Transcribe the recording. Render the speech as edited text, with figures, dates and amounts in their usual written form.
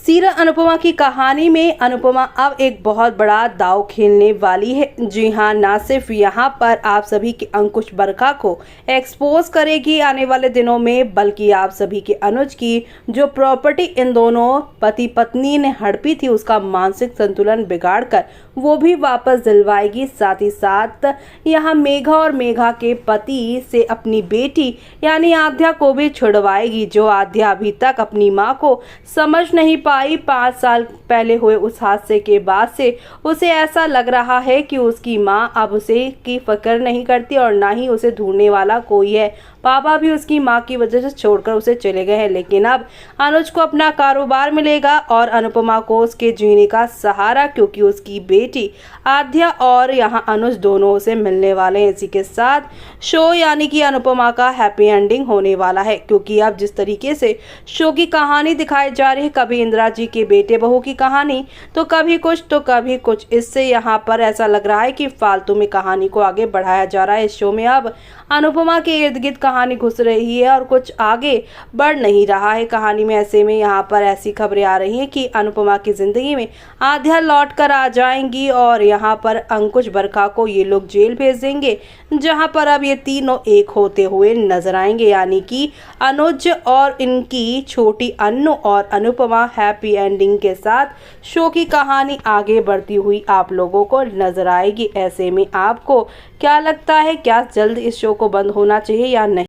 Serial Anupama की कहानी में अनुपमा अब एक बहुत बड़ा दांव खेलने वाली है। जी हां, ना सिर्फ यहां पर आप सभी के अंकुश बरखा को एक्सपोज करेगी आने वाले दिनों में, बल्कि आप सभी के अनुज की जो प्रॉपर्टी इन दोनों पति पत्नी ने हड़पी थी उसका मानसिक संतुलन बिगाड़कर वो भी वापस दिलवाएगी। साथ ही साथ यहाँ मेघा और मेघा के पति से अपनी बेटी यानी आद्या को भी छुड़वाएगी, जो आद्या अभी तक अपनी माँ को समझ नहीं पाई। 5 साल पहले हुए उस हादसे के बाद से उसे ऐसा लग रहा है कि उसकी माँ अब उसे की फिक्र नहीं करती और ना ही उसे ढूंढने वाला कोई है। पापा भी उसकी माँ की वजह से छोड़कर उसे चले गए हैं, लेकिन अब अनुज को अपना कारोबार मिलेगा और अनुपमा को उसके जीने का सहारा, क्योंकि उसकी बेटी आद्या और यहाँ अनुज दोनों उसे मिलने वाले हैं। इसी के साथ शो यानी कि अनुपमा का हैप्पी एंडिंग होने वाला है, क्योंकि अब जिस तरीके से शो की कहानी दिखाई जा रही है, कभी इंदिरा जी के बेटे बहू की कहानी तो कभी कुछ, इससे यहाँ पर ऐसा लग रहा है कि फालतू में कहानी को आगे बढ़ाया जा रहा है। इस शो में अब अनुपमा के इर्द गिर्द कहानी घुस रही है और कुछ आगे बढ़ नहीं रहा है कहानी में। ऐसे में यहाँ पर ऐसी खबरें आ रही हैं कि अनुपमा की जिंदगी में आद्या लौट कर आ जाएंगी और यहाँ पर अंकुश बरखा को ये लोग जेल भेज देंगे, जहाँ पर अब ये तीनों एक होते हुए नजर आएंगे, यानी कि अनुज और इनकी छोटी अन्नू और अनुपमा हैप्पी एंडिंग के साथ शो की कहानी आगे बढ़ती हुई आप लोगों को नजर आएगी। ऐसे में आपको क्या लगता है, क्या जल्द इस शो को बंद होना चाहिए या नहीं?